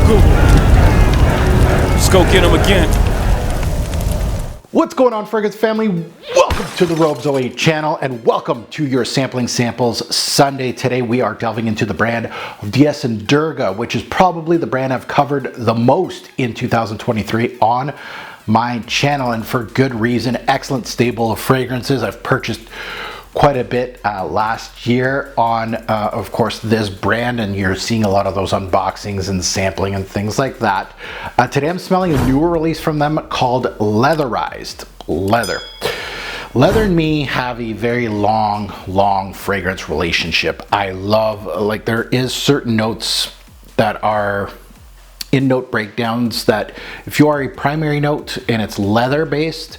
Google. Let's go get him again. What's going on, Fragrance family? Welcome to the Robes 08 channel and welcome to your Sampling Samples Sunday. Today we are delving into the brand of DS and Durga, which is probably the brand I've covered the most in 2023 on my channel, and for good reason. Excellent stable of fragrances. I've purchased quite a bit last year on, of course, this brand, and you're seeing a lot of those unboxings and sampling and things like that. Today I'm smelling a newer release from them called Leatherized. Leather and me have a very long fragrance relationship. I love, like, there is certain notes that are in note breakdowns that if you are a primary note and it's leather based,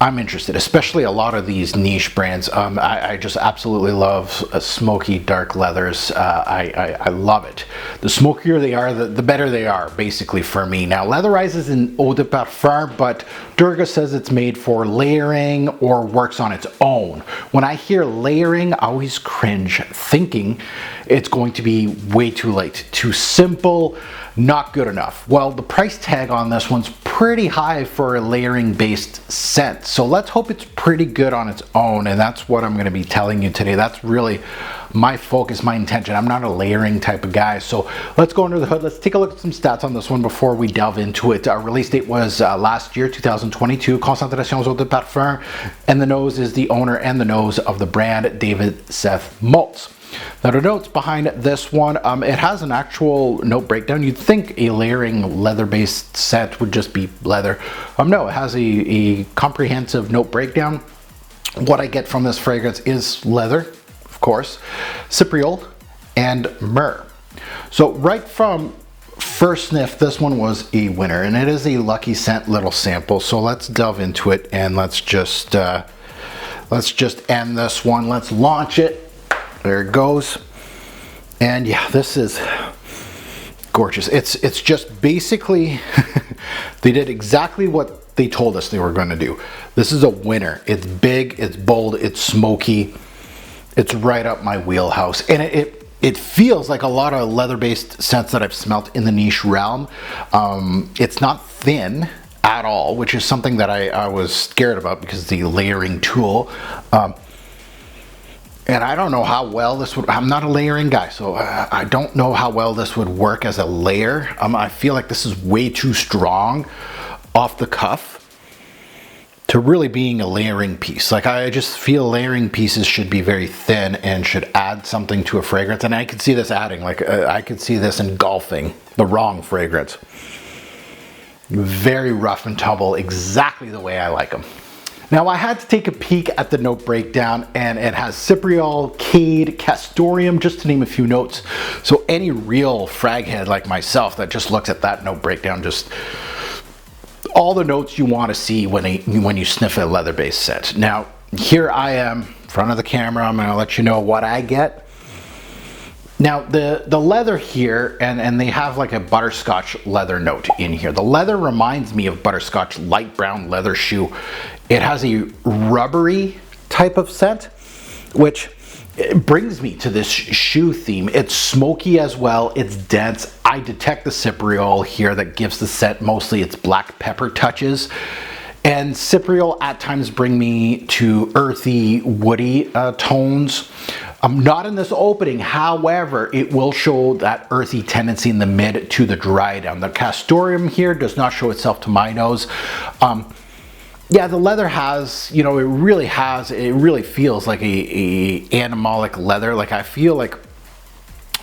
I'm interested, especially a lot of these niche brands. I just absolutely love smoky dark leathers. I love it. The smokier they are, the better they are, basically, for me. Now, Leatherize is an eau de parfum, but Durga says it's made for layering or works on its own. When I hear layering, I always cringe, thinking it's going to be way too late, too simple, not good enough. Well, the price tag on this one's pretty high for a layering based scent, so let's hope it's pretty good on its own, and that's what I'm going to be telling you today. That's really my focus, my intention. I'm not a layering type of guy, so let's go under the hood. Let's take a look at some stats on this one before we delve into it. Our release date was last year, 2022. Concentrations eau de parfum, and the nose is the owner and the nose of the brand, David Seth Maltz. Now, the notes behind this one, it has an actual note breakdown. You'd think a layering leather-based scent would just be leather. No, it has a comprehensive note breakdown. What I get from this fragrance is leather, of course, cypriol, and myrrh. So right from first sniff, this one was a winner, and it is a lucky scent little sample. So let's delve into it and let's just end this one. Let's launch it. There it goes. And yeah, this is gorgeous. It's just basically they did exactly what they told us they were going to do. This is a winner. It's big, it's bold, it's smoky. It's right up my wheelhouse, and it feels like a lot of leather-based scents that I've smelt in the niche realm. It's not thin at all, which is something that I was scared about because the layering tool. And I don't know how well this would, I'm not a layering guy, so I don't know how well this would work as a layer. I feel like this is way too strong off the cuff to really being a layering piece. Like, I just feel layering pieces should be very thin and should add something to a fragrance. And I could see this adding, like I could see this engulfing the wrong fragrance. Very rough and tumble, exactly the way I like them. Now, I had to take a peek at the note breakdown, and it has cypriol, cade, castoreum, just to name a few notes. So any real frag head like myself that just looks at that note breakdown, just all the notes you want to see when you sniff a leather-based scent. Now, here I am, in front of the camera. I'm going to let you know what I get. Now, the leather here, and they have like a butterscotch leather note in here. The leather reminds me of butterscotch light brown leather shoe. It has a rubbery type of scent, which brings me to this shoe theme. It's smoky as well, it's dense. I detect the cypriol here that gives the scent mostly its black pepper touches. And cypriol at times bring me to earthy, woody tones. Not in this opening, however, it will show that earthy tendency in the mid to the dry down. The castoreum here does not show itself to my nose. Yeah, the leather has, you know, it really feels like a animalic leather. Like, I feel like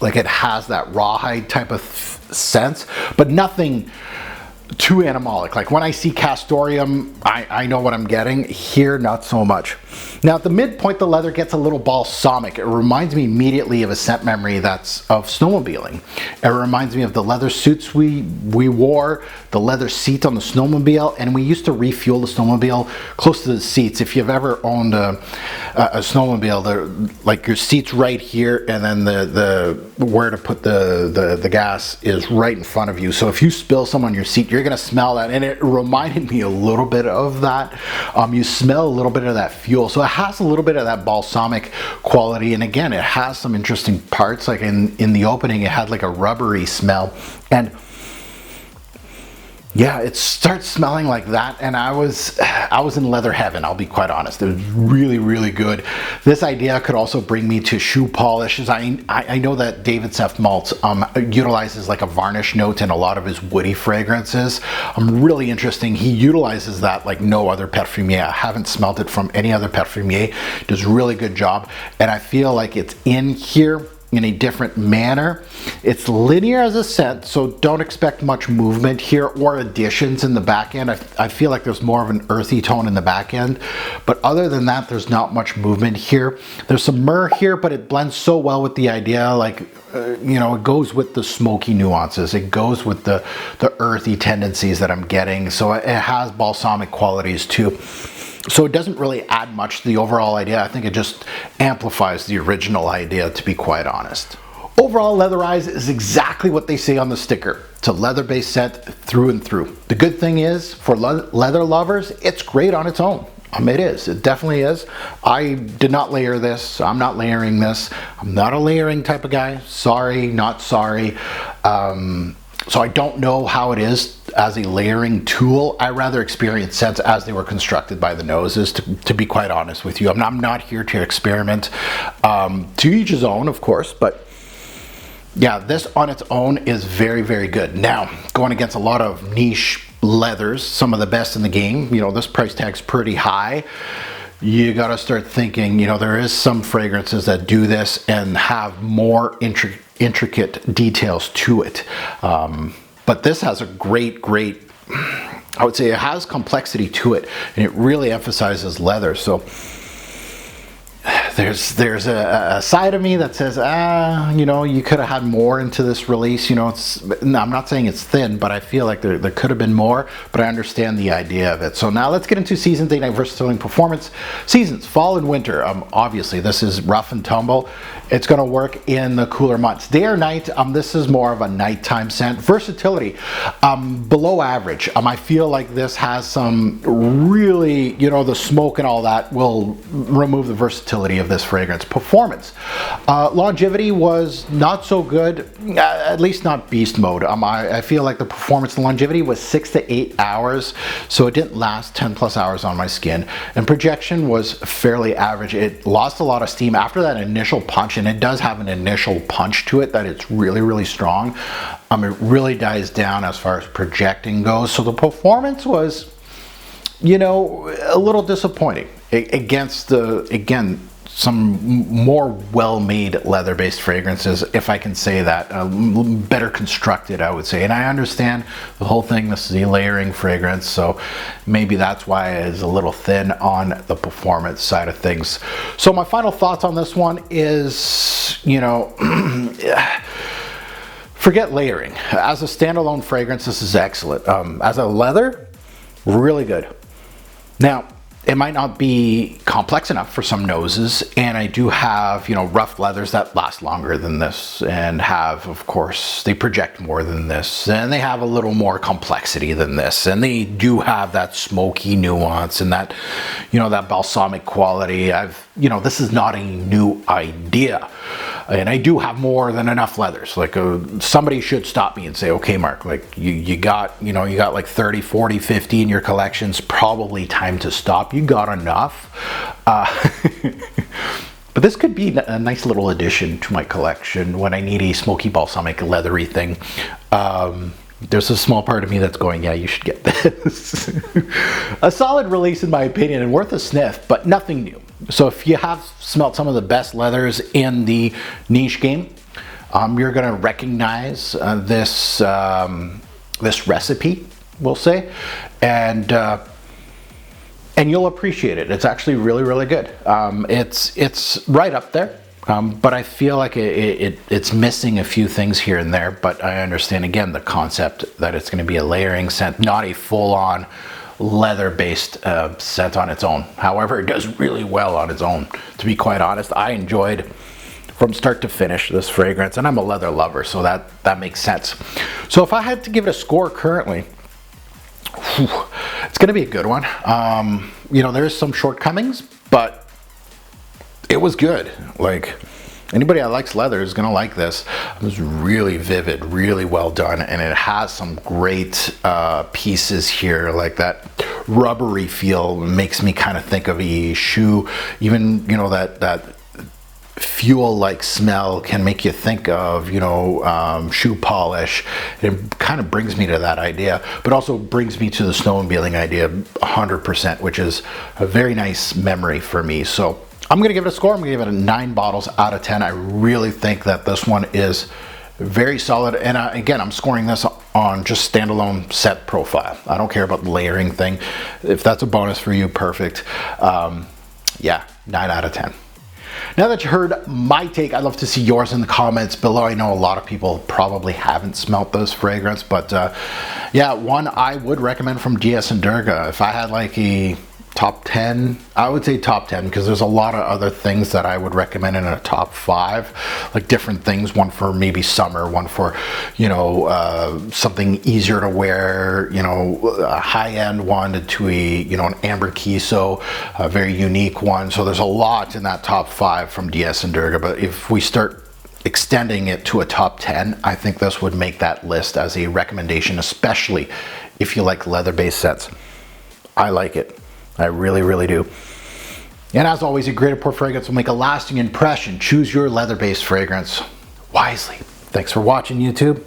it has that rawhide type of sense, but nothing too animalic. Like, when I see castoreum, I know what I'm getting. Here, not so much. Now, at the midpoint, the leather gets a little balsamic. It reminds me immediately of a scent memory that's of snowmobiling. It reminds me of the leather suits we wore, the leather seat on the snowmobile, and we used to refuel the snowmobile close to the seats. If you've ever owned a snowmobile, like, your seat's right here, and then the where to put the gas is right in front of you. So if you spill some on your seat, you're gonna smell that, and it reminded me a little bit of that. You smell a little bit of that fuel, so it has a little bit of that balsamic quality, and again, it has some interesting parts. Like in the opening, it had like a rubbery smell, and yeah, it starts smelling like that, and I was in leather heaven, I'll be quite honest. It was really, really good. This idea could also bring me to shoe polishes. I know that David Seth Maltz utilizes like a varnish note in a lot of his woody fragrances. Really interesting. He utilizes that like no other perfumier. I haven't smelled it from any other perfumier. Does a really good job, and I feel like it's in here in a different manner. It's linear as a scent, so don't expect much movement here or additions in the back end. I feel like there's more of an earthy tone in the back end, but other than that, there's not much movement here. There's some myrrh here, but it blends so well with the idea, like you know, it goes with the smoky nuances. It goes with the earthy tendencies that I'm getting, so it has balsamic qualities too. So it doesn't really add much to the overall idea. I think it just amplifies the original idea, to be quite honest. Overall, Leatherize is exactly what they say on the sticker. It's a leather-based scent through and through. The good thing is, for leather lovers, it's great on its own. It is. It definitely is. I did not layer this. I'm not layering this. I'm not a layering type of guy. Sorry, not sorry. So I don't know how it is as a layering tool. I rather experience scents as they were constructed by the noses, to be quite honest with you. I'm not here to experiment. To each his own, of course, but yeah, this on its own is very, very good. Now, going against a lot of niche leathers, some of the best in the game, you know, this price tag's pretty high. You got to start thinking, you know, there is some fragrances that do this and have more intricate details to it. But this has a great, I would say it has complexity to it, and it really emphasizes leather. So there's a side of me that says, you know, you could have had more into this release. You know, I'm not saying it's thin, but I feel like there could have been more, but I understand the idea of it. So now let's get into season, day, night, versatility, performance. Seasons, fall and winter. Obviously, this is rough and tumble. It's going to work in the cooler months. Day or night, this is more of a nighttime scent. Versatility, below average. I feel like this has some really, you know, the smoke and all that will remove the versatility of this fragrance. Performance, longevity was not so good, at least not beast mode. I feel like the performance and longevity was 6 to 8 hours, so it didn't last 10 plus hours on my skin. And projection was fairly average. It lost a lot of steam after that initial punch, and it does have an initial punch to it that it's really, really strong. It really dies down as far as projecting goes. So the performance was, you know, a little disappointing against again, some more well-made leather-based fragrances, if I can say that, better constructed, I would say. And I understand the whole thing, this is a layering fragrance, so maybe that's why it is a little thin on the performance side of things. So my final thoughts on this one is, you know, forget layering. As a standalone fragrance, this is excellent. As a leather, really good. Now, it might not be complex enough for some noses, and I do have, you know, rough leathers that last longer than this and have, of course, they project more than this, and they have a little more complexity than this, and they do have that smoky nuance and that, you know, that balsamic quality. You know, this is not a new idea, and I do have more than enough leathers. Like somebody should stop me and say, okay, Mark, like you got, you know, you got like 30, 40, 50 in your collections, probably time to stop. You got enough. But this could be a nice little addition to my collection when I need a smoky balsamic leathery thing. There's a small part of me that's going, yeah, you should get this. A solid release in my opinion, and worth a sniff, but nothing new. So if you have smelled some of the best leathers in the niche game, you're gonna recognize this recipe, we'll say, and you'll appreciate it. It's actually really, really good. It's right up there, but I feel like it's missing a few things here and there, but I understand, again, the concept that it's gonna be a layering scent, not a full-on leather-based scent on its own. However, it does really well on its own. To be quite honest, I enjoyed from start to finish this fragrance, and I'm a leather lover, so that makes sense. So if I had to give it a score currently, It's going to be a good one. You know, there's some shortcomings, but it was good. Like, anybody that likes leather is going to like this. It was really vivid, really well done, and it has some great pieces here, like that rubbery feel makes me kind of think of a shoe. Even, you know, that fuel-like smell can make you think of, you know, shoe polish. It kind of brings me to that idea, but also brings me to the snowmobiling idea 100%, which is a very nice memory for me. So I'm going to give it a score. I'm going to give it a 9 bottles out of 10. I really think that this one is very solid. And again, I'm scoring this on just standalone set profile. I don't care about the layering thing. If that's a bonus for you, perfect. Yeah, 9 out of 10. Now that you heard my take, I'd love to see yours in the comments below. I know a lot of people probably haven't smelt this fragrance, but yeah, one I would recommend from DS and Durga. If I had like a top 10, I would say top 10, because there's a lot of other things that I would recommend in a top 5, like different things. One for maybe summer, one for, you know, something easier to wear, you know, a high-end one to a, you know, an amber kiso, a very unique one. So there's a lot in that top 5 from DS and Durga. But if we start extending it to a top 10, I think this would make that list as a recommendation, especially if you like leather-based sets. I like it. I really, really do. And as always, a great import fragrance will make a lasting impression. Choose your leather-based fragrance wisely. Thanks for watching, YouTube.